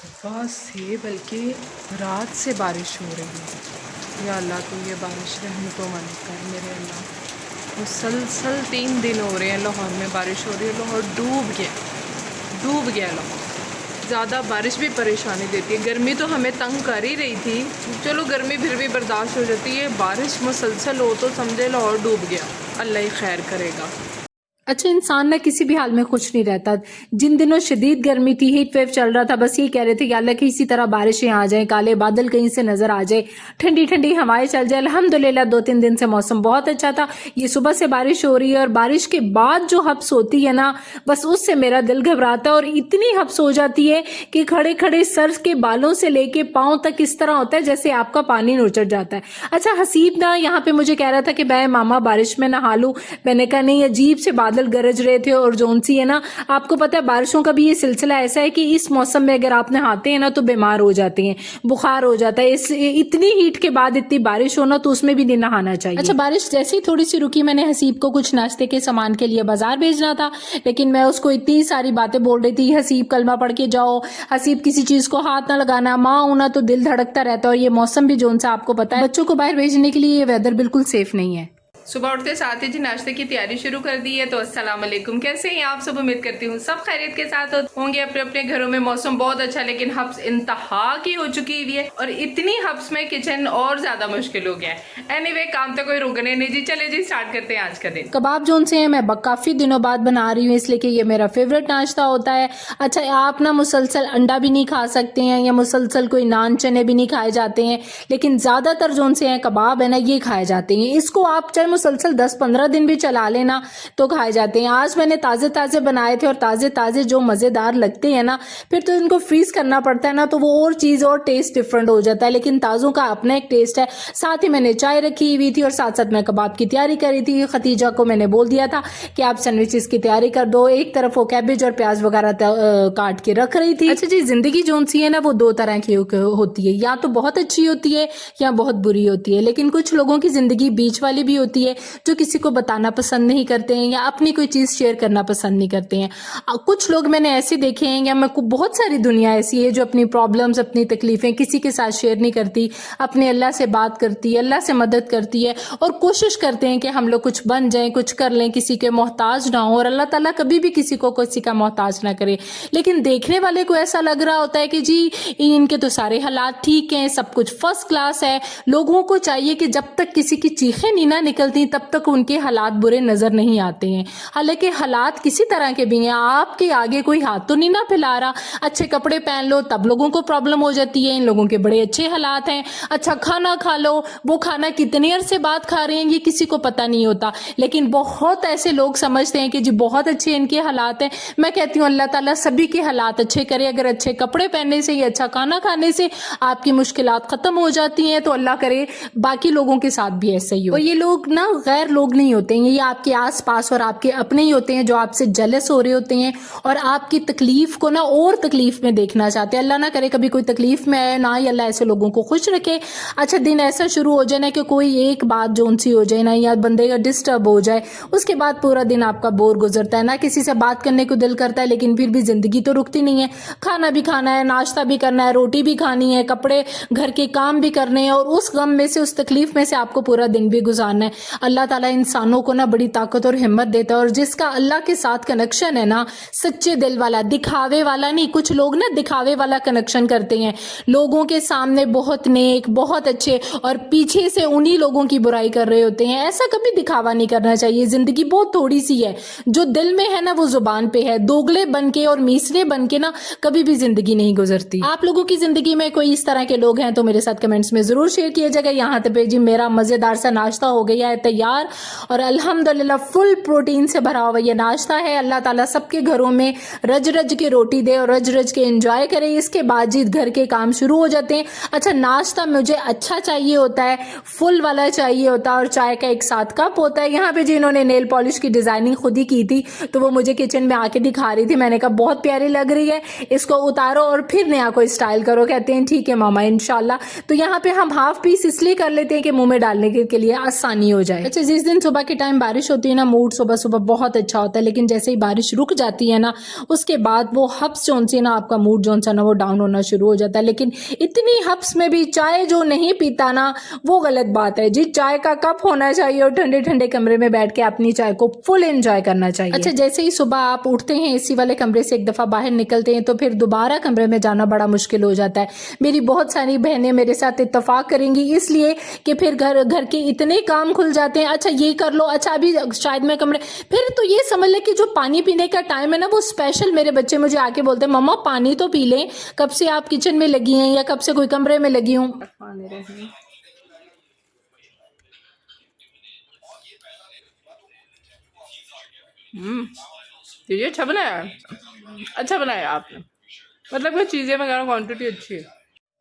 सुबह से बल्कि रात से बारिश हो रही है। या अल्लाह तो ये बारिश रहमतों मन कर मेरे अल्लाह। मुसलसल 3 दिन हो रहे हैं लाहौर में बारिश हो रही है। लाहौर डूब गया लाहौर। ज़्यादा बारिश भी परेशानी देती है। गर्मी तो हमें तंग कर ही रही थी, चलो गर्मी फिर भी बर्दाश्त हो जाती है। बारिश मुसलसल हो तो समझे लाहौर डूब गया। अल्लाह ही खैर करेगा। अच्छा, इंसान ना किसी भी हाल में खुश नहीं रहता। जिन दिनों शदीद गर्मी थी, हीट वेव चल रहा था, बस ये कह रहे थे कि अल्लाह की इसी तरह बारिशें आ जाएं, काले बादल कहीं से नजर आ जाए, ठंडी ठंडी हवाएं चल जाए। अल्हम्दुलिल्लाह 2-3 दिन से मौसम बहुत अच्छा था। ये सुबह से बारिश हो रही है और बारिश के बाद जो हब्स होती है ना, बस उससे मेरा दिल घबराता है। और इतनी हब्स हो जाती है कि खड़े खड़े सर के बालों से लेके पाँव तक इस तरह होता है जैसे आपका पानी नुचड़ जाता है। अच्छा, हसीब ना यहाँ पे मुझे कह रहा था कि मैं मामा बारिश में नहा लूं। मैंने कहा नहीं, अजीब से बादल गरज रहे थे। और जोन सी है ना, आपको पता है बारिशों का भी ये सिलसिला ऐसा है कि इस मौसम में अगर आप नहाते हैं ना तो बीमार हो जाते हैं, बुखार हो जाता है। इतनी हीट के बाद इतनी बारिश होना तो उसमें भी नहीं नहाना चाहिए। अच्छा, बारिश जैसे ही थोड़ी सी रुकी, मैंने हसीब को कुछ नाश्ते के सामान के लिए बाजार भेजना था, लेकिन मैं उसको इतनी सारी बातें बोल रही थी, हसीब कलमा पढ़ के जाओ, हसीब किसी चीज को हाथ ना लगाना, माँ होना तो दिल धड़कता रहता है। और ये मौसम भी जोन सा आपको पता है, बच्चों को बाहर भेजने के लिए ये वेदर बिल्कुल सेफ नहीं है। सुबह उठते साथ ही जी नाश्ते की तैयारी शुरू कर दी है। तो अस्सलाम वालेकुम, कैसे हैं आप सब? उम्मीद करती हूँ सब खैरियत के साथ होंगे अपने अपने घरों में। मौसम बहुत अच्छा, लेकिन हब्स इंतहा की हो चुकी हुई है और इतनी हब्स में किचन और ज्यादा मुश्किल हो गया है। एनीवे, काम तो कोई रुकने नहीं जी। चले जी स्टार्ट करते हैं आज का दिन। कबाब जोन से है, मैं काफ़ी दिनों बाद बना रही हूँ, इसलिए कि ये मेरा फेवरेट नाश्ता होता है। अच्छा, आप ना मुसलसल अंडा भी नहीं खा सकते हैं या मुसलसल कोई नान चने भी नहीं खाए जाते हैं, लेकिन ज़्यादातर जोन से है कबाब है ना, ये खाए जाते हैं। इसको आप चाहे मुसलसल 10-15 दिन भी चला लेना तो खाए जाते हैं। आज मैंने ताज़े ताज़े बनाए थे और ताज़े ताज़े जो मज़ेदार लगते हैं ना, फिर तो इनको फ्रीज़ करना पड़ता है ना, तो वो और चीज़ और टेस्ट डिफरेंट हो जाता है। लेकिन ताज़ों का अपना एक टेस्ट है। साथ ही मैंने चाय रखी हुई थी और साथ साथ मैं कबाब की तैयारी करी थी। खतीजा को मैंने बोल दिया था कि आप सैंडविचेस की तैयारी कर दो। एक तरफ वो कैबेज और प्याज वगैरह काट के रख रही थी। अच्छा जी, जिंदगी जोन सी है ना, वो 2 तरह की होती है, या तो बहुत अच्छी होती है या बहुत बुरी होती है। लेकिन कुछ लोगों की जिंदगी बीच वाली भी होती है, जो किसी को बताना पसंद नहीं करते हैं या अपनी कोई चीज शेयर करना पसंद नहीं करते हैं। कुछ लोग मैंने ऐसे देखे हैं, या मैं बहुत सारी दुनिया ऐसी है जो अपनी प्रॉब्लम्स, अपनी तकलीफें किसी के साथ शेयर नहीं करती, अपने अल्लाह से बात करती है, अल्लाह से मदद करती है और कोशिश करते हैं कि हम लोग कुछ बन जाएं, कुछ कर लें, किसी के मोहताज ना हो। और अल्लाह ताला कभी भी किसी को किसी का मोहताज ना करे। लेकिन देखने वाले को ऐसा लग रहा होता है कि जी इनके तो सारे हालात ठीक हैं, सब कुछ फर्स्ट क्लास है। लोगों को चाहिए कि जब तक किसी की चीखें नहीं ना निकलती तब तक उनके हालात बुरे नजर नहीं आते हैं। हालांकि हालात किसी तरह के भी हैं, आपके आगे कोई हाथ तो नहीं ना फैला रहा। अच्छे कपड़े पहन लो तब लोगों को प्रॉब्लम हो जाती है, इन लोगों के बड़े अच्छे हालात हैं। अच्छा खाना खा लो, वो खाना कितने अरसे बाद खा रहे हैं ये किसी को पता नहीं होता। लेकिन बहुत ऐसे लोग समझते हैं कि जी बहुत अच्छे इनके हालात हैं। मैं कहती हूँ अल्लाह ताला सभी के हालात अच्छे करे। अगर अच्छे कपड़े पहनने से या अच्छा खाना खाने से आपकी मुश्किलात खत्म हो जाती हैं, तो अल्लाह करे बाकी लोगों के साथ भी ऐसा ही हो। और ये लोग ना गैर लोग नहीं होते हैं, ये आपके आस पास और आपके अपने ही होते हैं, जो आपसे जेलस हो रहे होते हैं और आपकी तकलीफ को ना और तकलीफ में देखना चाहते हैं। अल्लाह ना करे कभी कोई तकलीफ में आए, ना ही अल्लाह ऐसे लोगों को खुश रखे। अच्छा, दिन ऐसा शुरू हो जाए ना कि कोई एक बात जोन सी हो जाए ना, या बंदे का डिस्टर्ब हो जाए, उसके बाद पूरा दिन आपका बोर गुजरता है ना, किसी से बात करने को दिल करता है, लेकिन फिर भी जिंदगी तो रुकती नहीं है। खाना भी खाना है, नाश्ता भी करना है, रोटी भी खानी है, कपड़े घर के काम भी करने हैं, और उस गम में से, उस तकलीफ में से आपको पूरा दिन भी गुजारना है। अल्लाह ताला इंसानों को ना बड़ी ताकत और हिम्मत देता है, और जिसका अल्लाह के साथ कनेक्शन है ना, सच्चे दिल वाला, दिखावे वाला नहीं। कुछ लोग ना दिखावे वाला कनेक्शन करते हैं, लोगों के सामने बहुत नेक, बहुत अच्छे, और पीछे से उन्हीं लोगों की बुराई कर रहे होते हैं। ऐसा कभी दिखावा नहीं करना चाहिए। जिंदगी बहुत थोड़ी सी है, जो दिल में है ना वो जुबान पे है। दोगले बन के और मीसरे बन के ना कभी भी जिंदगी नहीं गुजरती। आप लोगों की जिंदगी में कोई इस तरह के लोग हैं तो मेरे साथ कमेंट्स में जरूर शेयर किया जाएगा। यहाँ पे जी मेरा मजेदार सा नाश्ता हो गया है तैयार, और अल्हम्दुलिल्लाह फुल प्रोटीन से भरा हुआ ये नाश्ता है। अल्लाह ताला सबके घरों में रज रज के रोटी दे और रज रज के एंजॉय करे। इसके बाद जी घर के काम शुरू हो जाते हैं। अच्छा, नाश्ता मुझे अच्छा चाहिए होता है, फुल वाला चाहिए होता है, और चाय का एक साथ कप होता है। यहाँ पे जी इन्होंने नेल पॉलिश की डिजाइनिंग खुद ही की थी, तो वो मुझे किचन में आके दिखा रही थी। मैंने कहा बहुत प्यारी लग रही है, इसको उतारो और फिर नया कोई स्टाइल करो। कहते हैं ठीक है मामा इंशाल्लाह। तो यहाँ पे हम हाफ पीस इसलिए कर लेते हैं कि मुंह में डालने के लिए आसानी हो जाए। अच्छा, जिस दिन सुबह के टाइम बारिश होती है ना, मूड सुबह सुबह बहुत अच्छा होता है, लेकिन जैसे ही बारिश रुक जाती है ना, उसके बाद वो हब्स जोन से ना आपका मूड जोन सा ना वो डाउन होना शुरू हो जाता है। लेकिन इतनी हब्स में भी चाय जो नहीं पीता ना, वो गलत बात है जी। चाय का कप होना चाहिए और ठंडे ठंडे कमरे में बैठ के अपनी चाय को फुल एंजॉय करना चाहिए। अच्छा, जैसे ही सुबह आप उठते हैं, एसी वाले कमरे से एक दफा बाहर निकलते हैं, तो फिर दोबारा कमरे में जाना बड़ा मुश्किल हो जाता है। मेरी बहुत सारी बहनें मेरे साथ इत्तेफाक करेंगी, इसलिए कि फिर घर के इतने काम खुल जाते हैं। अच्छा ये कर लो, अच्छा अभी शायद मैं कमरे, फिर तो ये समझ ले कि जो पानी पीने का टाइम है ना, वो स्पेशल मेरे बच्चे मुझे आके बोलते हैं मम्मा पानी तो पी लें, कब से आप किचन में लगी हैं या कब से कोई कमरे में लगी हूँ। ये अच्छा बनाया, अच्छा बनाया आपने, मतलब ये चीज़ें वगैरह क्वांटिटी अच्छी है।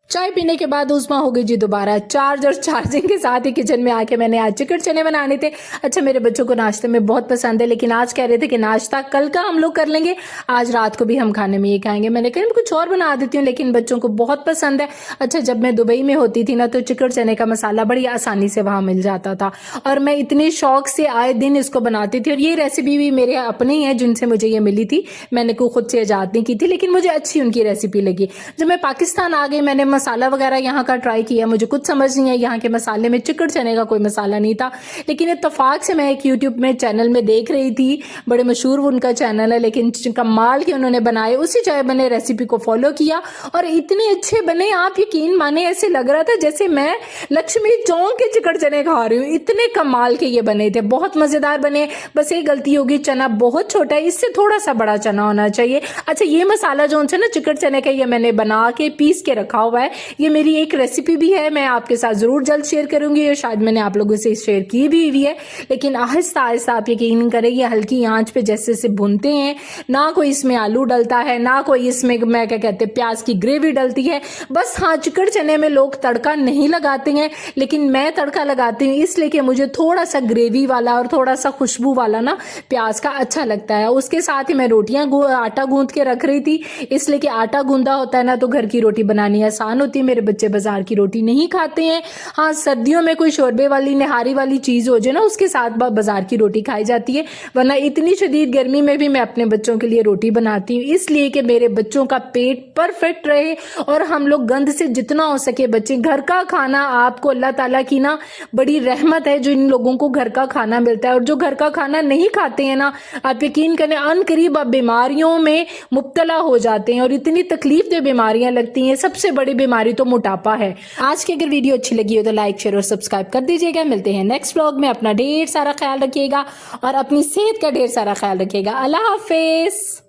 चाय पीने के बाद उस्मा हो गई जी दोबारा चार्ज, और चार्जिंग के साथ ही किचन में आके मैंने आज चिकन चने बनाने थे। अच्छा, मेरे बच्चों को नाश्ते में बहुत पसंद है, लेकिन आज कह रहे थे कि नाश्ता कल का हम लोग कर लेंगे, आज रात को भी हम खाने में ये खाएंगे। मैंने कहा कुछ और बना देती हूँ, लेकिन बच्चों को बहुत पसंद है। अच्छा, जब मैं दुबई में होती थी ना, तो चिकन चने का मसाला बड़ी आसानी से वहाँ मिल जाता था, और मैं इतने शौक से आए दिन इसको बनाती थी। और ये रेसिपी भी मेरे अपने ही है, जिनसे मुझे ये मिली थी, मैंने को खुद से ईजाद नहीं की थी, लेकिन मुझे अच्छी उनकी रेसिपी लगी। जब मैं पाकिस्तान आ गई, मैंने मसाला वगैरह यहाँ का ट्राई किया, मुझे कुछ समझ नहीं है यहाँ के मसाले में, चिकन चने का कोई मसाला नहीं था। लेकिन इत्तेफाक से मैं एक यूट्यूब में चैनल में देख रही थी, बड़े मशहूर उनका चैनल है, लेकिन कमाल के उन्होंने बनाए, उसी चाय मैंने रेसिपी को फॉलो किया और इतने अच्छे बने, आप यकीन माने ऐसे लग रहा था जैसे मैं लक्ष्मी चौक के चिकन चने खा रही हूँ, इतने कमाल के ये बने थे, बहुत मजेदार बने। बस एक गलती होगी, चना बहुत छोटा है, इससे थोड़ा सा बड़ा चना होना चाहिए। अच्छा, ये मसाला जो है ना चिकन चने का, ये मैंने बना के पीस के रखा हुआ है, ये मेरी एक रेसिपी भी है, मैं आपके साथ जरूर जल्द शेयर करूंगी, और शायद मैंने आप लोगों से शेयर की भी हुई है। लेकिन आहिस्ता आहिस्ता आप यकीन करें, ये हल्की आंच पे जैसे जैसे भूनते हैं ना, कोई इसमें आलू डलता है ना कोई इसमें मैं क्या कहते हैं प्याज की ग्रेवी डलती है। बस हाँ, चिकन चने में लोग तड़का नहीं लगाते हैं, लेकिन मैं तड़का लगाती हूँ, इसलिए कि मुझे थोड़ा सा ग्रेवी वाला और थोड़ा सा खुशबू वाला ना प्याज का अच्छा लगता है। उसके साथ ही मैं रोटियां आटा गूंथ के रख रही थी, इसलिए कि आटा गूंदा होता है ना, तो घर की रोटी बनानी आसान होती है। मेरे बच्चे बाजार की रोटी नहीं खाते हैं। हाँ, सर्दियों में कोई शोरबे वाली निहारी वाली चीज हो जाए ना, उसके साथ बाजार की रोटी खाई जाती है, वरना इतनी शदीद गर्मी में भी मैं अपने बच्चों के लिए रोटी बनाती हूँ, इसलिए कि मेरे बच्चों का पेट परफेक्ट रहे और हम लोग गंद से जितना हो सके बच्चे। घर का खाना आपको अल्लाह ताला की ना बड़ी रहमत है जो इन लोगों को घर का खाना मिलता है, और जो घर का खाना नहीं खाते हैं ना, आप यकीन करें अनकरीब आप बीमारियों में मुब्तला हो जाते हैं, और इतनी तकलीफ दे बीमारियां लगती हैं। सबसे बड़ी बीमारी तो मोटापा है। आज की अगर वीडियो अच्छी लगी हो तो लाइक शेयर और सब्सक्राइब कर दीजिएगा। मिलते हैं नेक्स्ट व्लॉग में। अपना ढेर सारा ख्याल रखिएगा और अपनी सेहत का ढेर सारा ख्याल रखिएगा। अल्लाह हाफिज।